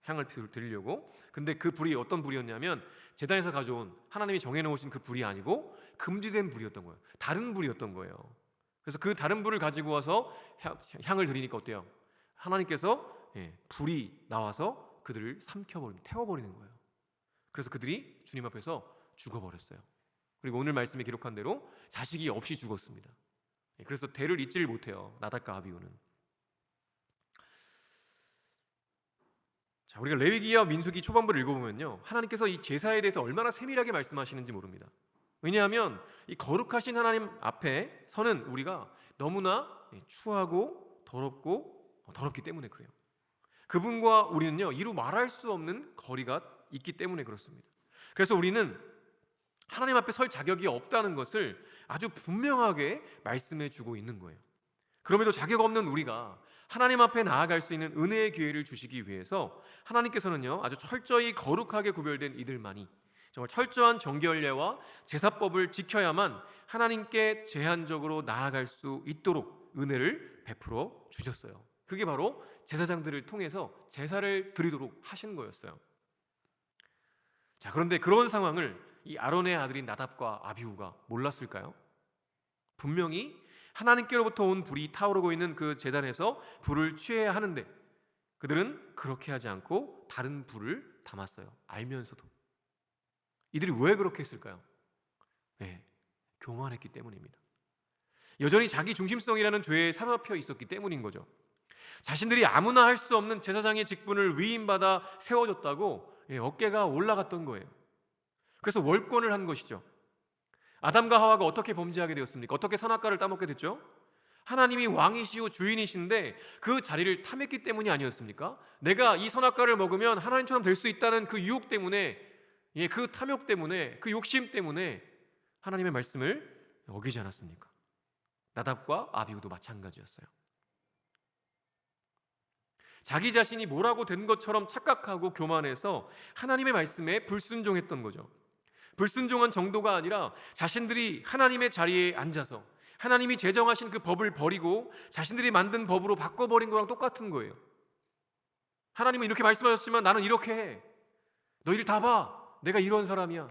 향을 드리려고. 근데 그 불이 어떤 불이었냐면 제단에서 가져온 하나님이 정해놓으신 그 불이 아니고 금지된 불이었던 거예요. 다른 불이었던 거예요. 그래서 그 다른 불을 가지고 와서 향을 드리니까 어때요? 하나님께서 불이 나와서 그들을 태워버리는 거예요. 그래서 그들이 주님 앞에서 죽어버렸어요. 그리고 오늘 말씀에 기록한 대로 자식이 없이 죽었습니다. 그래서 대를 잇지를 못해요. 나답과 아비후는. 자, 우리가 레위기와 민수기 초반부를 읽어보면요, 하나님께서 이 제사에 대해서 얼마나 세밀하게 말씀하시는지 모릅니다. 왜냐하면 이 거룩하신 하나님 앞에 서는 우리가 너무나 추하고 더럽기 때문에 그래요. 그분과 우리는요, 이루 말할 수 없는 거리가 있기 때문에 그렇습니다. 그래서 우리는 하나님 앞에 설 자격이 없다는 것을 아주 분명하게 말씀해 주고 있는 거예요. 그럼에도 자격 없는 우리가 하나님 앞에 나아갈 수 있는 은혜의 기회를 주시기 위해서 하나님께서는요, 아주 철저히 거룩하게 구별된 이들만이 정말 철저한 정결례와 제사법을 지켜야만 하나님께 제한적으로 나아갈 수 있도록 은혜를 베풀어 주셨어요. 그게 바로 제사장들을 통해서 제사를 드리도록 하신 거였어요. 자, 그런데 그런 상황을 이 아론의 아들인 나답과 아비후가 몰랐을까요? 분명히 하나님께로부터 온 불이 타오르고 있는 그 제단에서 불을 취해야 하는데 그들은 그렇게 하지 않고 다른 불을 담았어요. 알면서도. 이들이 왜 그렇게 했을까요? 교만했기 때문입니다. 여전히 자기 중심성이라는 죄에 사로잡혀 있었기 때문인 거죠. 자신들이 아무나 할 수 없는 제사장의 직분을 위임받아 세워졌다고 어깨가 올라갔던 거예요. 그래서 월권을 한 것이죠. 아담과 하와가 어떻게 범죄하게 되었습니까? 어떻게 선악과를 따먹게 됐죠? 하나님이 왕이시오 주인이신데 그 자리를 탐했기 때문이 아니었습니까? 내가 이 선악과를 먹으면 하나님처럼 될 수 있다는 그 유혹 때문에, 그 탐욕 때문에, 그 욕심 때문에 하나님의 말씀을 어기지 않았습니까? 나답과 아비후도 마찬가지였어요. 자기 자신이 뭐라고 된 것처럼 착각하고 교만해서 하나님의 말씀에 불순종했던 거죠. 불순종한 정도가 아니라 자신들이 하나님의 자리에 앉아서 하나님이 제정하신 그 법을 버리고 자신들이 만든 법으로 바꿔버린 거랑 똑같은 거예요. 하나님은 이렇게 말씀하셨지만 나는 이렇게 해. 너희들 다 봐. 내가 이런 사람이야.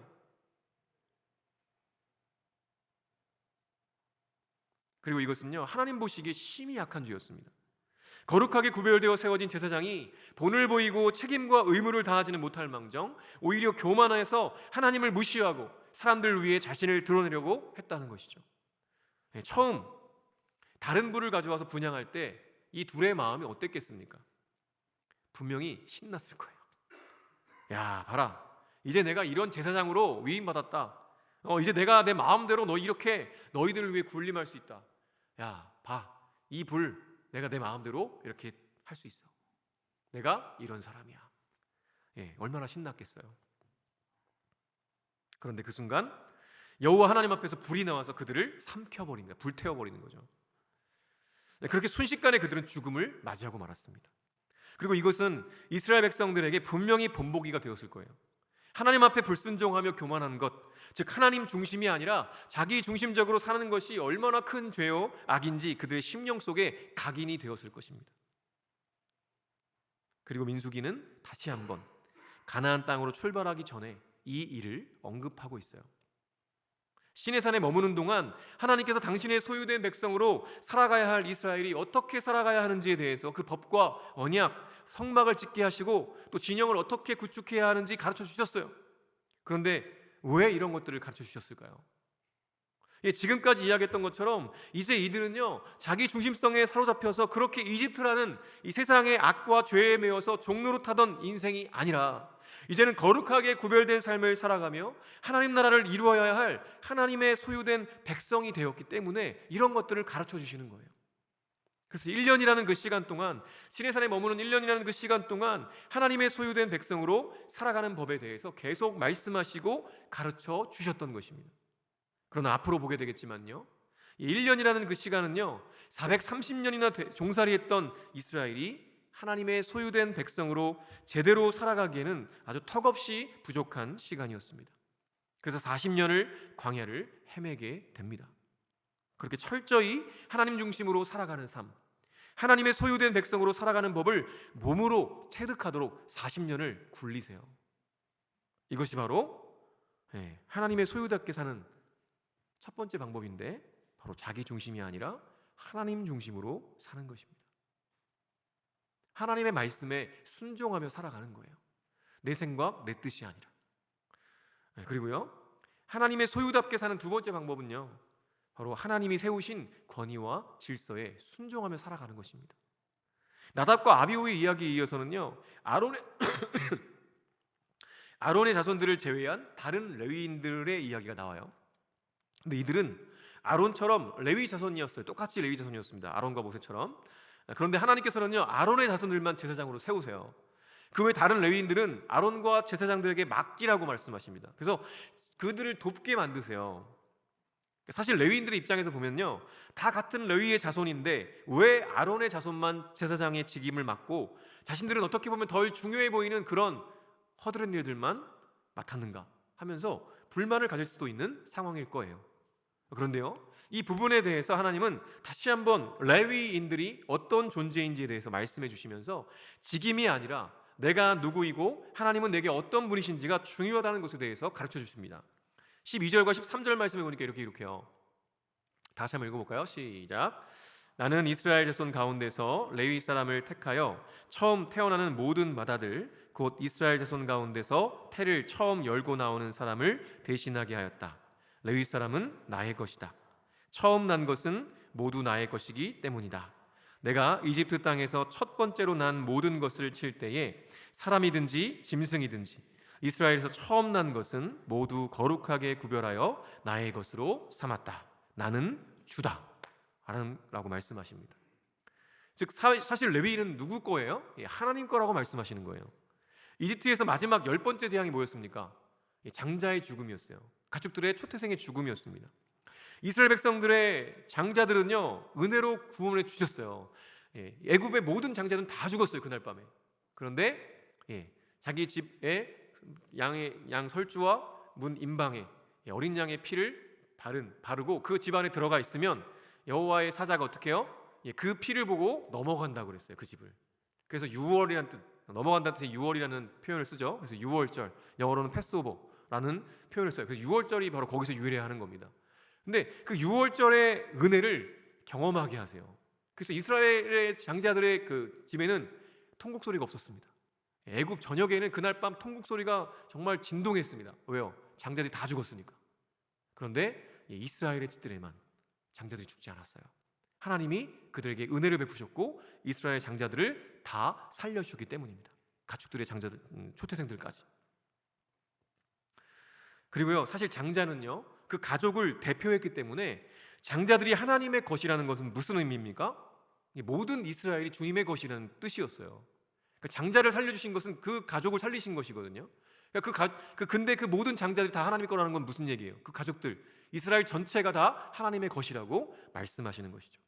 그리고 이것은요, 하나님 보시기에 심히 약한 죄였습니다. 거룩하게 구별되어 세워진 제사장이 본을 보이고 책임과 의무를 다하지는 못할 망정 오히려 교만해서 하나님을 무시하고 사람들 위해 자신을 드러내려고 했다는 것이죠. 처음 다른 불을 가져와서 분향할 때 이 둘의 마음이 어땠겠습니까? 분명히 신났을 거예요. 야, 봐라. 이제 내가 이런 제사장으로 위임받았다. 이제 내가 내 마음대로 이렇게 너희들을 위해 군림할 수 있다. 야, 봐. 이 불 내가 내 마음대로 이렇게 할 수 있어. 내가 이런 사람이야. 예, 얼마나 신났겠어요. 그런데 그 순간 여호와 하나님 앞에서 불이 나와서 그들을 삼켜버립니다. 불태워버리는 거죠. 네, 그렇게 순식간에 그들은 죽음을 맞이하고 말았습니다. 그리고 이것은 이스라엘 백성들에게 분명히 본보기가 되었을 거예요. 하나님 앞에 불순종하며 교만한 것, 즉 하나님 중심이 아니라 자기 중심적으로 사는 것이 얼마나 큰 죄요 악인지 그들의 심령 속에 각인이 되었을 것입니다. 그리고 민수기는 다시 한번 가나안 땅으로 출발하기 전에 이 일을 언급하고 있어요. 시내산에 머무는 동안 하나님께서 당신의 소유된 백성으로 살아가야 할 이스라엘이 어떻게 살아가야 하는지에 대해서 그 법과 언약, 성막을 짓게 하시고 또 진영을 어떻게 구축해야 하는지 가르쳐 주셨어요. 그런데 왜 이런 것들을 가르쳐 주셨을까요? 지금까지 이야기했던 것처럼 이제 이들은요, 자기 중심성에 사로잡혀서 그렇게 이집트라는 이 세상의 악과 죄에 매여서 종로로 타던 인생이 아니라 이제는 거룩하게 구별된 삶을 살아가며 하나님 나라를 이루어야 할 하나님의 소유된 백성이 되었기 때문에 이런 것들을 가르쳐 주시는 거예요. 그래서 1년이라는 그 시간 동안, 시내산에 머무는 1년이라는 그 시간 동안 하나님의 소유된 백성으로 살아가는 법에 대해서 계속 말씀하시고 가르쳐 주셨던 것입니다. 그러나 앞으로 보게 되겠지만요, 1년이라는 그 시간은요 430년이나 종살이했던 이스라엘이 하나님의 소유된 백성으로 제대로 살아가기에는 아주 턱없이 부족한 시간이었습니다. 그래서 40년을 광야를 헤매게 됩니다. 그렇게 철저히 하나님 중심으로 살아가는 삶, 하나님의 소유된 백성으로 살아가는 법을 몸으로 체득하도록 40년을 굴리세요. 이것이 바로 하나님의 소유답게 사는 첫 번째 방법인데, 바로 자기 중심이 아니라 하나님 중심으로 사는 것입니다. 하나님의 말씀에 순종하며 살아가는 거예요. 내 생각, 내 뜻이 아니라. 그리고요, 하나님의 소유답게 사는 두 번째 방법은요, 바로 하나님이 세우신 권위와 질서에 순종하며 살아가는 것입니다. 나답과 아비후의 이야기에 이어서는요, 아론의 자손들을 제외한 다른 레위인들의 이야기가 나와요. 근데 이들은 아론처럼 레위 자손이었어요. 똑같이 레위 자손이었습니다. 아론과 모세처럼. 그런데 하나님께서는요, 아론의 자손들만 제사장으로 세우세요. 그 외 다른 레위인들은 아론과 제사장들에게 맡기라고 말씀하십니다. 그래서 그들을 돕게 만드세요. 사실 레위인들의 입장에서 보면요, 다 같은 레위의 자손인데 왜 아론의 자손만 제사장의 직임을 맡고 자신들은 어떻게 보면 덜 중요해 보이는 그런 허드렛 일들만 맡았는가 하면서 불만을 가질 수도 있는 상황일 거예요. 그런데요, 이 부분에 대해서 하나님은 다시 한번 레위인들이 어떤 존재인지에 대해서 말씀해 주시면서 직임이 아니라 내가 누구이고 하나님은 내게 어떤 분이신지가 중요하다는 것에 대해서 가르쳐 주십니다. 12절과 13절 말씀에 보니까 이렇게요. 다시 한번 읽어볼까요? 시작. 나는 이스라엘 자손 가운데서 레위 사람을 택하여 처음 태어나는 모든 맏아들 곧 이스라엘 자손 가운데서 태를 처음 열고 나오는 사람을 대신하게 하였다. 레위 사람은 나의 것이다. 처음 난 것은 모두 나의 것이기 때문이다. 내가 이집트 땅에서 첫 번째로 난 모든 것을 칠 때에 사람이든지 짐승이든지 이스라엘에서 처음 난 것은 모두 거룩하게 구별하여 나의 것으로 삼았다. 나는 주다 라고 말씀하십니다. 즉 사실 레위인은 누구 거예요? 하나님 거라고 말씀하시는 거예요. 이집트에서 마지막 10번째 재앙이 뭐였습니까? 장자의 죽음이었어요. 가축들의 초태생의 죽음이었습니다. 이스라엘 백성들의 장자들은요, 은혜로 구원해 주셨어요. 애굽의 모든 장자들은 다 죽었어요, 그날 밤에. 그런데 자기 집에 양 설주와 문 임방에 어린 양의 피를 바르고 그 집 안에 들어가 있으면 여호와의 사자가 어떻게 해요? 그 피를 보고 넘어간다고 그랬어요, 그 집을. 그래서 유월이라는 뜻, 넘어간다는 뜻의 유월이라는 표현을 쓰죠. 그래서 유월절, 영어로는 패스오버라는 표현을 써요. 그래서 유월절이 바로 거기서 유래하는 겁니다. 근데 그 유월절의 은혜를 경험하게 하세요. 그래서 이스라엘의 장자들의 그 집에는 통곡 소리가 없었습니다. 애굽 전역에는 그날 밤 통곡 소리가 정말 진동했습니다. 왜요? 장자들이 다 죽었으니까. 그런데 이스라엘의 집들에만 장자들이 죽지 않았어요. 하나님이 그들에게 은혜를 베푸셨고 이스라엘 장자들을 다 살려주셨기 때문입니다. 가축들의 장자들, 초태생들까지. 그리고요, 사실 장자는요, 그 가족을 대표했기 때문에 장자들이 하나님의 것이라는 것은 무슨 의미입니까? 이 모든 이스라엘이 주님의 것이라는 뜻이었어요. 그러니까 장자를 살려주신 것은 그 가족을 살리신 것이거든요. 그러니까 근데 그 모든 장자들이 다 하나님의 거라는 건 무슨 얘기예요? 그 가족들, 이스라엘 전체가 다 하나님의 것이라고 말씀하시는 것이죠.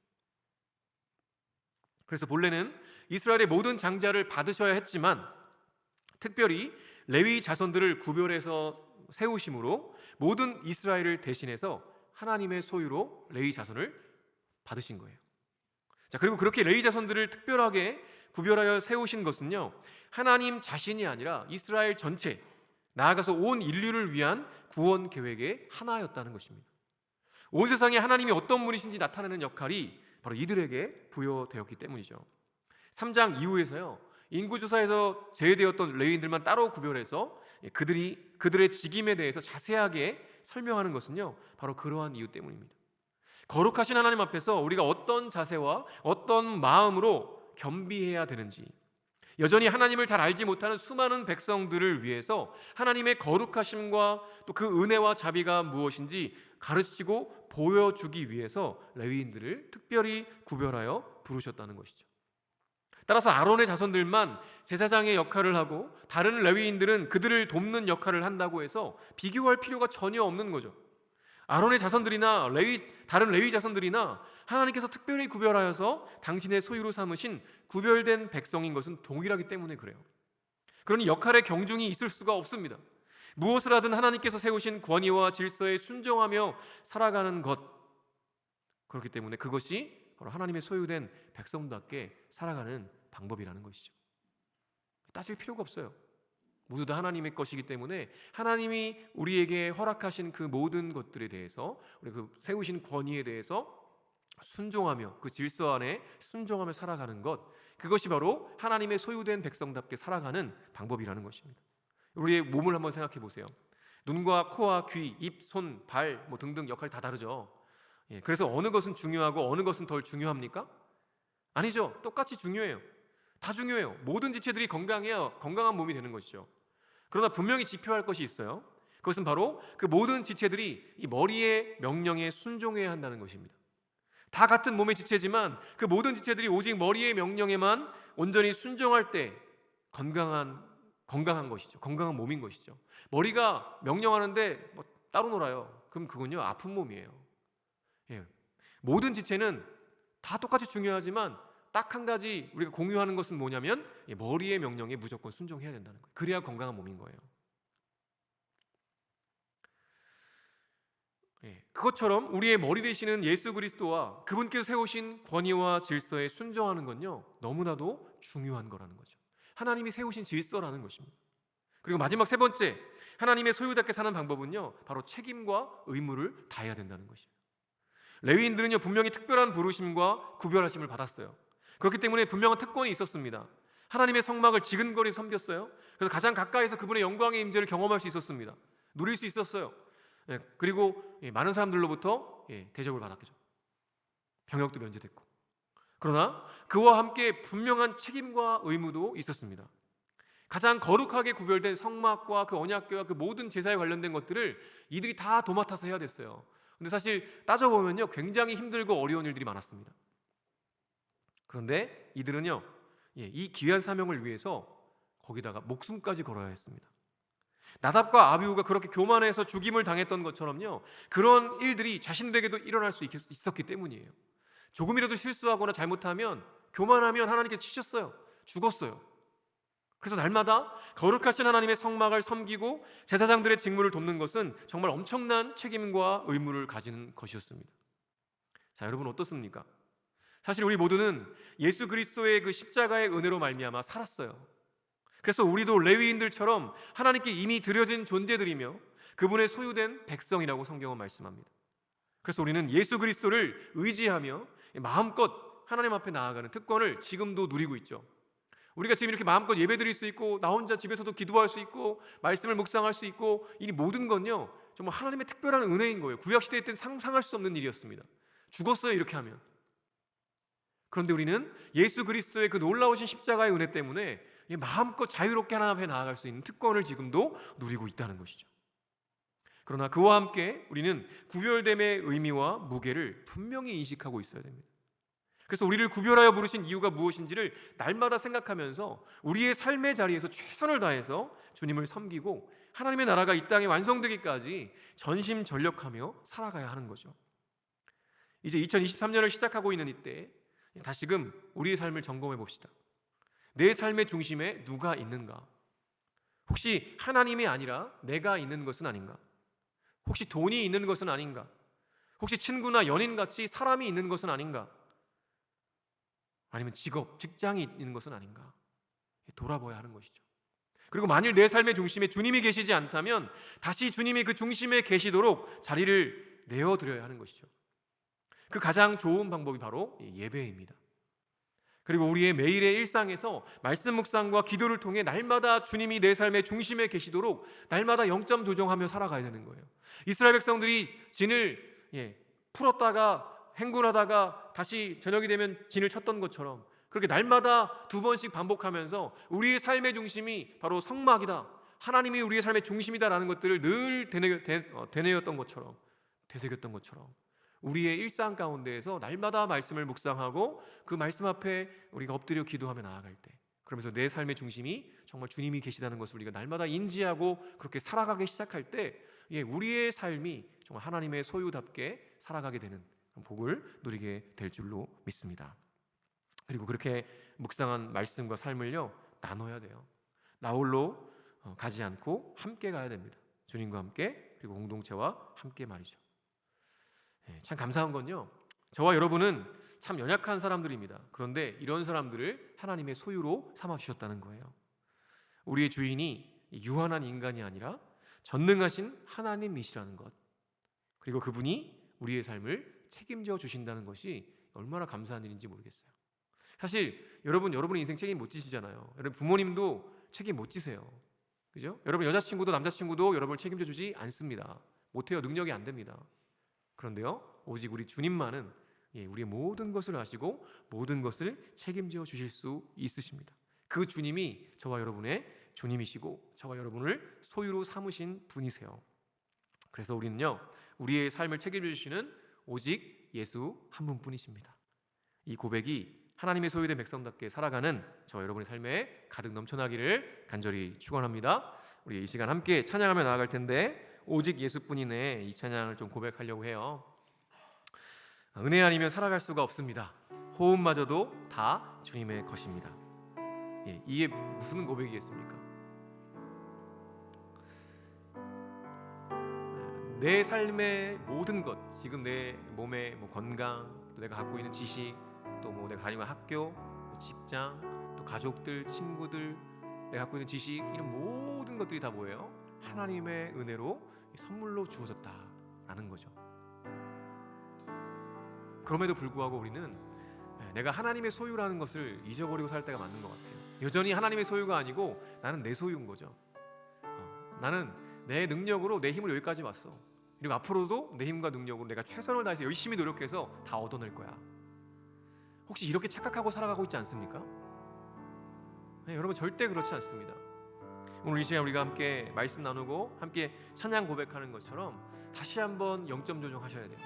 그래서 본래는 이스라엘의 모든 장자를 받으셔야 했지만 특별히 레위 자손들을 구별해서 세우심으로 모든 이스라엘을 대신해서 하나님의 소유로 레위 자손을 받으신 거예요. 자, 그리고 그렇게 레위 자손들을 특별하게 구별하여 세우신 것은요, 하나님 자신이 아니라 이스라엘 전체, 나아가서 온 인류를 위한 구원 계획의 하나였다는 것입니다. 온 세상에 하나님이 어떤 분이신지 나타내는 역할이 바로 이들에게 부여되었기 때문이죠. 3장 이후에서요, 인구조사에서 제외되었던 레위인들만 따로 구별해서 그들의 직임에 대해서 자세하게 설명하는 것은요, 바로 그러한 이유 때문입니다. 거룩하신 하나님 앞에서 우리가 어떤 자세와 어떤 마음으로 겸비해야 되는지, 여전히 하나님을 잘 알지 못하는 수많은 백성들을 위해서 하나님의 거룩하심과 또 그 은혜와 자비가 무엇인지 가르치고 보여주기 위해서 레위인들을 특별히 구별하여 부르셨다는 것이죠. 따라서 아론의 자손들만 제사장의 역할을 하고 다른 레위인들은 그들을 돕는 역할을 한다고 해서 비교할 필요가 전혀 없는 거죠. 아론의 자손들이나 다른 레위 자손들이나 하나님께서 특별히 구별하여서 당신의 소유로 삼으신 구별된 백성인 것은 동일하기 때문에 그래요. 그러니 역할의 경중이 있을 수가 없습니다. 무엇을 하든 하나님께서 세우신 권위와 질서에 순종하며 살아가는 것, 그렇기 때문에 그것이 바로 하나님의 소유된 백성답게 살아가는 방법이라는 것이죠. 따질 필요가 없어요. 모두 다 하나님의 것이기 때문에 하나님이 우리에게 허락하신 그 모든 것들에 대해서, 우리 그 세우신 권위에 대해서 순종하며 그 질서 안에 순종하며 살아가는 것, 그것이 바로 하나님의 소유된 백성답게 살아가는 방법이라는 것입니다. 우리의 몸을 한번 생각해 보세요. 눈과 코와 귀, 입, 손, 발 등등 역할이 다 다르죠. 그래서 어느 것은 중요하고 어느 것은 덜 중요합니까? 아니죠. 똑같이 중요해요. 다 중요해요. 모든 지체들이 건강해야 건강한 몸이 되는 것이죠. 그러나 분명히 지표할 것이 있어요. 그것은 바로 그 모든 지체들이 이 머리의 명령에 순종해야 한다는 것입니다. 다 같은 몸의 지체지만 그 모든 지체들이 오직 머리의 명령에만 온전히 순종할 때 건강한 것이죠. 건강한 몸인 것이죠. 머리가 명령하는데 따로 놀아요. 그럼 그건요, 아픈 몸이에요. 모든 지체는 다 똑같이 중요하지만 딱 한 가지 우리가 공유하는 것은 뭐냐면 머리의 명령에 무조건 순종해야 된다는 거예요. 그래야 건강한 몸인 거예요. 그것처럼 우리의 머리 되시는 예수 그리스도와 그분께서 세우신 권위와 질서에 순종하는 건요, 너무나도 중요한 거라는 거죠. 하나님이 세우신 질서라는 것입니다. 그리고 마지막 세 번째, 하나님의 소유답게 사는 방법은요, 바로 책임과 의무를 다해야 된다는 것이에요. 레위인들은요, 분명히 특별한 부르심과 구별하심을 받았어요. 그렇기 때문에 분명한 특권이 있었습니다. 하나님의 성막을 지근거리 섬겼어요. 그래서 가장 가까이서 그분의 영광의 임재를 경험할 수 있었습니다. 누릴 수 있었어요. 그리고 많은 사람들로부터 대접을 받았겠죠. 병역도 면제됐고. 그러나 그와 함께 분명한 책임과 의무도 있었습니다. 가장 거룩하게 구별된 성막과 그 언약궤와 그 모든 제사에 관련된 것들을 이들이 다 도맡아서 해야 됐어요. 근데 사실 따져보면요, 굉장히 힘들고 어려운 일들이 많았습니다. 그런데 이들은요, 이 귀한 사명을 위해서 거기다가 목숨까지 걸어야 했습니다. 나답과 아비후가 그렇게 교만해서 죽임을 당했던 것처럼요, 그런 일들이 자신들에게도 일어날 수 있었기 때문이에요. 조금이라도 실수하거나 잘못하면, 교만하면 하나님께 치셨어요. 죽었어요. 그래서 날마다 거룩하신 하나님의 성막을 섬기고 제사장들의 직무를 돕는 것은 정말 엄청난 책임과 의무를 가지는 것이었습니다. 자, 여러분 어떻습니까? 사실 우리 모두는 예수 그리스도의 그 십자가의 은혜로 말미암아 살았어요. 그래서 우리도 레위인들처럼 하나님께 이미 드려진 존재들이며 그분의 소유된 백성이라고 성경은 말씀합니다. 그래서 우리는 예수 그리스도를 의지하며 마음껏 하나님 앞에 나아가는 특권을 지금도 누리고 있죠. 우리가 지금 이렇게 마음껏 예배드릴 수 있고, 나 혼자 집에서도 기도할 수 있고, 말씀을 묵상할 수 있고, 이 모든 건요, 정말 하나님의 특별한 은혜인 거예요. 구약시대 때는 상상할 수 없는 일이었습니다. 죽었어요, 이렇게 하면. 그런데 우리는 예수 그리스도의 그 놀라우신 십자가의 은혜 때문에 마음껏 자유롭게 하나님 앞에 나아갈 수 있는 특권을 지금도 누리고 있다는 것이죠. 그러나 그와 함께 우리는 구별됨의 의미와 무게를 분명히 인식하고 있어야 됩니다. 그래서 우리를 구별하여 부르신 이유가 무엇인지를 날마다 생각하면서 우리의 삶의 자리에서 최선을 다해서 주님을 섬기고 하나님의 나라가 이 땅에 완성되기까지 전심전력하며 살아가야 하는 거죠. 이제 2023년을 시작하고 있는 이때 다시금 우리의 삶을 점검해 봅시다. 내 삶의 중심에 누가 있는가? 혹시 하나님이 아니라 내가 있는 것은 아닌가? 혹시 돈이 있는 것은 아닌가? 혹시 친구나 연인같이 사람이 있는 것은 아닌가? 아니면 직업, 직장이 있는 것은 아닌가? 돌아봐야 하는 것이죠. 그리고 만일 내 삶의 중심에 주님이 계시지 않다면 다시 주님이 그 중심에 계시도록 자리를 내어드려야 하는 것이죠. 그 가장 좋은 방법이 바로 예배입니다. 그리고 우리의 매일의 일상에서 말씀 묵상과 기도를 통해 날마다 주님이 내 삶의 중심에 계시도록 날마다 0점 조정하며 살아가야 되는 거예요. 이스라엘 백성들이 진을 풀었다가 행군하다가 다시 저녁이 되면 진을 쳤던 것처럼 그렇게 날마다 2번씩 반복하면서 우리의 삶의 중심이 바로 성막이다, 하나님이 우리의 삶의 중심이다라는 것들을 늘 되뇌었던 것처럼, 되새겼던 것처럼 우리의 일상 가운데에서 날마다 말씀을 묵상하고 그 말씀 앞에 우리가 엎드려 기도하며 나아갈 때, 그러면서 내 삶의 중심이 정말 주님이 계시다는 것을 우리가 날마다 인지하고 그렇게 살아가기 시작할 때 우리의 삶이 정말 하나님의 소유답게 살아가게 되는 복을 누리게 될 줄로 믿습니다. 그리고 그렇게 묵상한 말씀과 삶을요 나눠야 돼요. 나 홀로 가지 않고 함께 가야 됩니다. 주님과 함께, 그리고 공동체와 함께 말이죠. 참 감사한 건요, 저와 여러분은 참 연약한 사람들입니다. 그런데 이런 사람들을 하나님의 소유로 삼아주셨다는 거예요. 우리의 주인이 유한한 인간이 아니라 전능하신 하나님이시라는 것, 그리고 그분이 우리의 삶을 책임져 주신다는 것이 얼마나 감사한 일인지 모르겠어요. 사실 여러분의 인생 책임 못 지시잖아요. 여러분 부모님도 책임 못 지세요. 그죠? 여러분 여자친구도 남자친구도 여러분을 책임져 주지 않습니다. 못해요. 능력이 안 됩니다. 그런데요, 오직 우리 주님만은 우리의 모든 것을 아시고 모든 것을 책임져 주실 수 있으십니다. 그 주님이 저와 여러분의 주님이시고 저와 여러분을 소유로 삼으신 분이세요. 그래서 우리는요, 우리의 삶을 책임져 주시는 오직 예수 한 분뿐이십니다. 이 고백이 하나님의 소유된 백성답게 살아가는 저와 여러분의 삶에 가득 넘쳐나기를 간절히 축원합니다. 우리 이 시간 함께 찬양하며 나아갈 텐데, 오직 예수뿐이네, 이 찬양을 좀 고백하려고 해요. 은혜 아니면 살아갈 수가 없습니다. 호흡마저도 다 주님의 것입니다. 이게 무슨 고백이겠습니까? 내 삶의 모든 것, 지금 내 몸의 건강, 또 내가 갖고 있는 지식, 또 내가 다니는 학교, 직장, 또 가족들, 친구들, 내가 갖고 있는 지식, 이런 모든 것들이 다 뭐예요? 하나님의 은혜로 선물로 주어졌다라는 거죠. 그럼에도 불구하고 우리는 내가 하나님의 소유라는 것을 잊어버리고 살 때가 맞는 것 같아요. 여전히 하나님의 소유가 아니고 나는 내 소유인 거죠. 나는 내 능력으로 내 힘으로 여기까지 왔어. 그리고 앞으로도 내 힘과 능력으로 내가 최선을 다해서 열심히 노력해서 다 얻어낼 거야. 혹시 이렇게 착각하고 살아가고 있지 않습니까? 여러분 절대 그렇지 않습니다. 오늘 이 시간 우리가 함께 말씀 나누고 함께 찬양 고백하는 것처럼 다시 한번 0점 조정하셔야 돼요.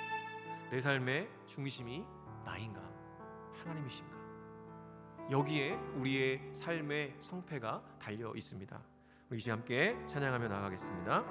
내 삶의 중심이 나인가? 하나님이신가? 여기에 우리의 삶의 성패가 달려 있습니다. 우리 이제 함께 찬양하며 나가겠습니다.